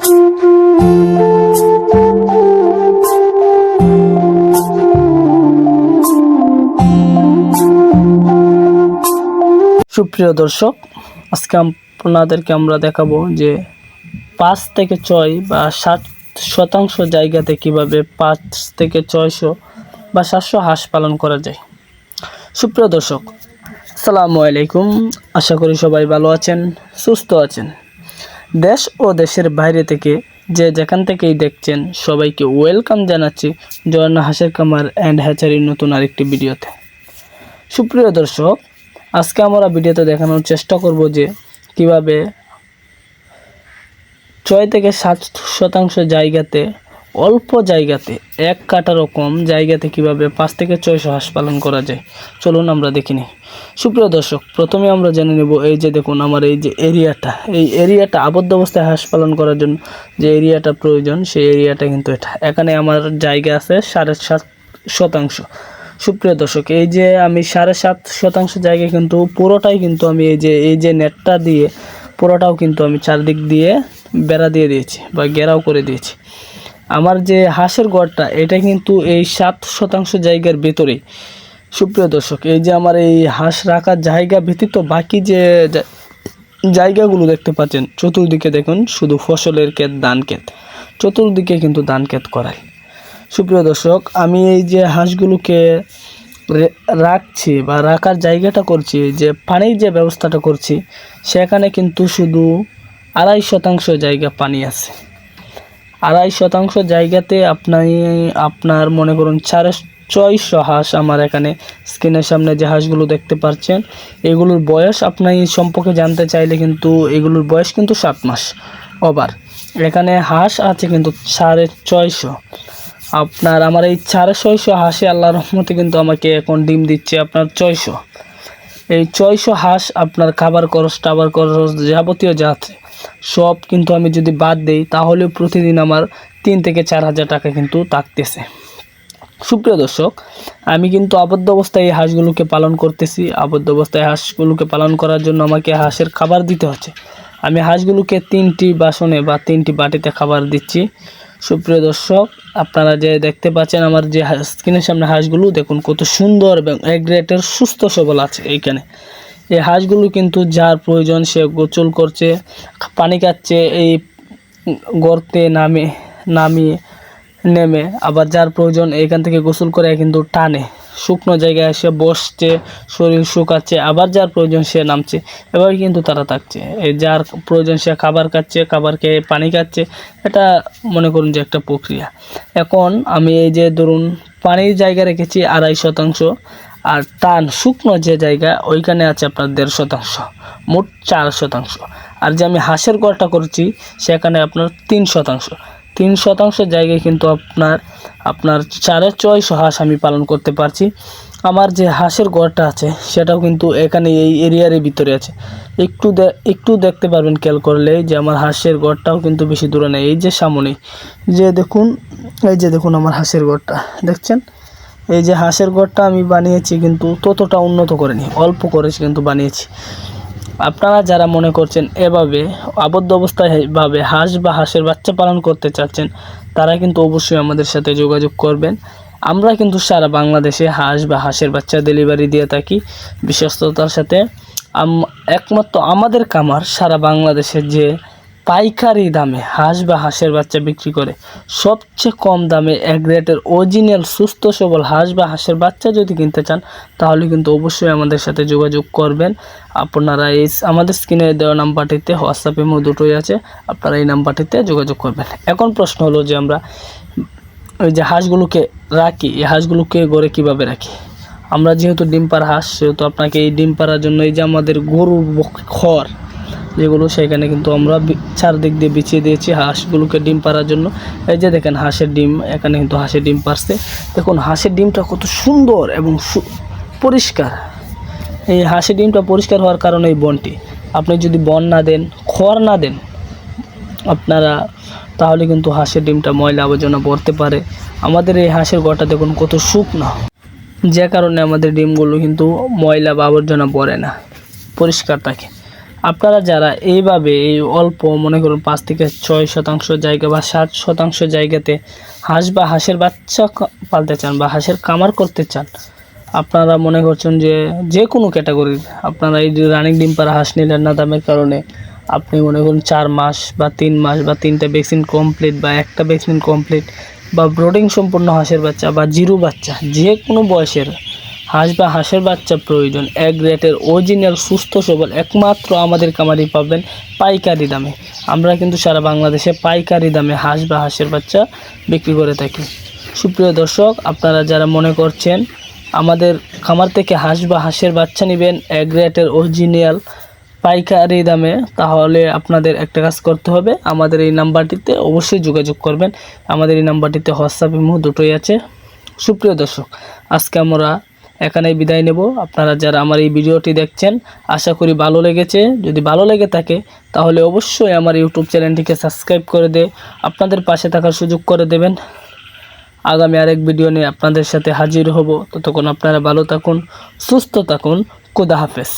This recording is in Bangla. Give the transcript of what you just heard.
সুপ্রিয় দর্শক, আজকে আপনাদেরকে আমরা দেখাবো যে 5 থেকে 6 বা 60% জায়গাতে কিভাবে 5 থেকে 600 বা 700 হাঁস পালন করা যায়। সুপ্রিয় দর্শক, আসসালামু আলাইকুম। আশা করি সবাই ভালো আছেন, সুস্থ আছেন। দেশ ও দেশের বাইরে থেকে যে যেখান থেকেই দেখছেন সবাইকে ওয়েলকাম জানাচ্ছি ঝর্ণা হাঁসের খামার অ্যান্ড হ্যাচারির নতুন আরেকটি ভিডিওতে। সুপ্রিয় দর্শক, আজকে আমরা ভিডিওতে দেখানোর চেষ্টা করব যে কিভাবে 6 থেকে 7% জায়গাতে, অল্প জায়গাতে, 1 কাঠারও কম জায়গাতে কিভাবে 5 থেকে 600 হাঁস পালন করা যায়। চলুন আমরা দেখিনি। সুপ্রিয় দর্শক, প্রথমে আমরা জেনে নেব এই যে দেখুন আমার এই যে এই এরিয়াটা আবদ্ধ অবস্থায় হাঁস পালন করার জন্য যে এরিয়াটা প্রয়োজন, সেই এরিয়াটা কিন্তু এটা। এখানে আমার জায়গা আছে 7.5%। সুপ্রিয় দর্শক, এই যে আমি 7.5% জায়গা কিন্তু পুরোটাই কিন্তু আমি এই যে নেটটা দিয়ে পুরোটাও কিন্তু আমি চারদিক দিয়ে বেড়া দিয়ে দিয়েছি বা ঘেরাও করে দিয়েছি। আমার যে হাঁসের ঘরটা এটা কিন্তু এই 7% জায়গার ভেতরেই। সুপ্রিয় দর্শক, এই যে আমার এই হাঁস রাখার জায়গা ব্যতীত বাকি যে জায়গাগুলো দেখতে পাচ্ছেন, চতুর্দিকে দেখুন শুধু ফসলের ক্ষেত, ধান ক্ষেত, চতুর্দিকে কিন্তু ধান ক্ষেত করাই। সুপ্রিয় দর্শক, আমি এই যে হাঁসগুলোকে রাখছি বা রাখার জায়গাটা করছি, যে পানির যে ব্যবস্থাটা করছি, সেখানে কিন্তু শুধু 2.5% জায়গা পানি আছে। 2.5% জায়গাতে আপনার মনে করুন 650 হাঁস আমার এখানে স্ক্রিনের সামনে যে হাঁসগুলো দেখতে পাচ্ছেন, এগুলোর বয়স আপনি সম্পর্কে জানতে চাইলে কিন্তু এগুলোর বয়স কিন্তু 7 মাস ওভার। এখানে হাঁস আছে কিন্তু 650। আপনার আমার এই 650 হাঁসে আল্লাহর রহমতে কিন্তু আমাকে এখন ডিম দিচ্ছে আপনার 600। এই 600 হাঁস আপনার খাবার খরচ, টাবার খরচ, যাবতীয় যা আছে সব কিন্তু আমি যদি বাদ দেই তাহলে প্রতিদিন আমার 3 থেকে 4 হাজার টাকা কিন্তু থাকতেছে। সুপ্রিয় দর্শক, আমি কিন্তু আবদ্ধ অবস্থায় এই হাঁসগুলোকে পালন করতেছি। আবদ্ধ অবস্থায় হাঁসগুলোকে পালন করার জন্য আমাকে হাঁসের খাবার দিতে হচ্ছে। আমি হাঁসগুলোকে 3টি বাসনে বা 3টি বাটিতে খাবার দিচ্ছি। সুপ্রিয় দর্শক, আপনারা যে দেখতে পাচ্ছেন আমার যে স্ক্রিনের সামনে হাঁসগুলো দেখুন কত সুন্দর এবং এক গ্রেটের সুস্থ সবল আছে। এইখানে এই হাঁসগুলো কিন্তু যার প্রয়োজন সে গোসল করছে, পানি খাচ্ছে, এই গর্তে নেমে আবার যার প্রয়োজন এইখান থেকে গোসল করে কিন্তু টানে, শুকনো জায়গায় এসে বসছে, শরীর শুকাচ্ছে, আবার যার প্রয়োজন সে নামছে। এভাবে কিন্তু তারা থাকছে। এই যার প্রয়োজন সে খাবার খাচ্ছে, খাবার খেয়ে পানি খাচ্ছে। এটা মনে করুন যে একটা প্রক্রিয়া। এখন আমি এই যে ধরুন পানির জায়গা রেখেছি 2.5%, আর টান শুকনো যে জায়গা ওইখানে আছে আপনার 1.5%, মোট 4%। আর যে আমি হাঁসের ঘরটা করছি সেখানে আপনার 3% জায়গায় কিন্তু আপনার 650 হাঁস আমি পালন করতে পারছি। আমার যে হাঁসের ঘরটা আছে সেটাও কিন্তু এখানে এই এরিয়ার ভিতরে আছে। একটু দেখতে পারবেন খেয়াল করলে যে আমার হাঁসের ঘরটাও কিন্তু বেশি দূরে নেই। এই যে সামনে যে দেখুন, এই যে দেখুন আমার হাঁসের ঘরটা দেখছেন। এই যে হাঁসের ঘরটা আমি বানিয়েছি কিন্তু ততটা উন্নত করিনি, অল্প করেছি কিন্তু বানিয়েছি। আপনারা যারা মনে করছেন এভাবে আবদ্ধ অবস্থায় ভাবে হাঁস বা হাঁসের বাচ্চা পালন করতে চাচ্ছেন, তারা কিন্তু অবশ্যই আমাদের সাথে যোগাযোগ করবেন। আমরা কিন্তু সারা বাংলাদেশে হাঁস বা হাঁসের বাচ্চা ডেলিভারি দিয়ে থাকি বিশ্বস্ততার সাথে। একমাত্র আমাদের খামার সারা বাংলাদেশে যে পাইকারি দামে হাঁস বা হাঁসের বাচ্চা বিক্রি করে, সবচেয়ে কম দামে এক গ্রেটের অরিজিনাল সুস্থ সবল হাঁস বা হাঁসের বাচ্চা যদি কিনতে চান তাহলে কিন্তু অবশ্যই আমাদের সাথে যোগাযোগ করবেন। আপনারা এই আমাদের স্ক্রিনে দেওয়া নাম্বারটিতে, হোয়াটসঅ্যাপ ইমো দুটোই আছে, আপনারা এই নাম্বারটিতে যোগাযোগ করবেন। এখন প্রশ্ন হলো যে আমরা ওই যে হাঁসগুলোকে রাখি, এই হাঁসগুলোকে ঘরে কীভাবে রাখি। আমরা যেহেতু ডিম পাড়া হাঁস, সেহেতু আপনাকে এই ডিম পাড়ার জন্য এই যে আমাদের গরুর খড় যেগুলো, সেখানে কিন্তু আমরা চারদিক দিয়ে বিছিয়ে দিয়েছি হাঁসগুলোকে ডিম পাড়ার জন্য। এই যে দেখেন হাঁসের ডিম, এখানে কিন্তু হাঁসের ডিম পারছে। দেখুন হাঁসের ডিমটা কত সুন্দর এবং পরিষ্কার। এই হাঁসের ডিমটা পরিষ্কার হওয়ার কারণে এই বনটি, আপনি যদি বন না দেন, খড় না দেন আপনারা, তাহলে কিন্তু হাঁসের ডিমটা ময়লা আবর্জনা ভরতে পারে। আমাদের এই হাঁসের ঘরটা দেখুন কত শুকনো, যে কারণে আমাদের ডিমগুলো কিন্তু ময়লা বা আবর্জনা ভরে না, পরিষ্কার থাকে। আপনারা যারা এইভাবে এই অল্প মনে করুন 5 থেকে 6% জায়গা বা 7% জায়গাতে হাঁস বা হাঁসের বাচ্চা পালতে চান বা হাঁসের খামার করতে চান, আপনারা মনে করছেন যে কোনো ক্যাটাগরির আপনারা এই যে রানিং ডিম পাড়া হাঁস নিলেন না দামের কারণে, আপনি মনে করুন 4 মাস বা 3 মাস বা 3টা ভ্যাকসিন কমপ্লিট বা একটা ভ্যাকসিন কমপ্লিট বা ব্রোডিং সম্পূর্ণ হাঁসের বাচ্চা বা জিরো বাচ্চা, যে কোনো বয়সের হাঁস বা হাঁসের বাচ্চা প্রয়োজন, এক রেটের অরিজিনাল সুস্থ সবল একমাত্র আমাদের খামারেই পাবেন পাইকারি দামে। আমরা কিন্তু সারা বাংলাদেশে পাইকারি দামে হাঁস বা হাঁসের বাচ্চা বিক্রি করে থাকি। সুপ্রিয় দর্শক, আপনারা যারা মনে করছেন আমাদের খামার থেকে হাঁস বা হাঁসের বাচ্চা নেবেন এক রেটের অরিজিনাল পাইকারি দামে, তাহলে আপনাদের একটা কাজ করতে হবে, আমাদের এই নাম্বারটিতে অবশ্যই যোগাযোগ করবেন। আমাদের এই নাম্বারটিতে হোয়াটসঅ্যাপ ইমো দুটোই আছে। সুপ্রিয় দর্শক, আজকে আমরা এখানেই বিদায় নেব। আপনারা যারা আমার এই ভিডিওটি দেখছেন, আশা করি ভালো লেগেছে। যদি ভালো লেগে থাকে তাহলে অবশ্যই আমার ইউটিউব চ্যানেলটিকে সাবস্ক্রাইব করে আপনাদের পাশে থাকার সুযোগ করে দেবেন। আগামী আরেক ভিডিও নিয়ে আপনাদের সাথে হাজির হব। ততক্ষণ আপনারা ভালো থাকুন, সুস্থ থাকুন। খোদা হাফেজ।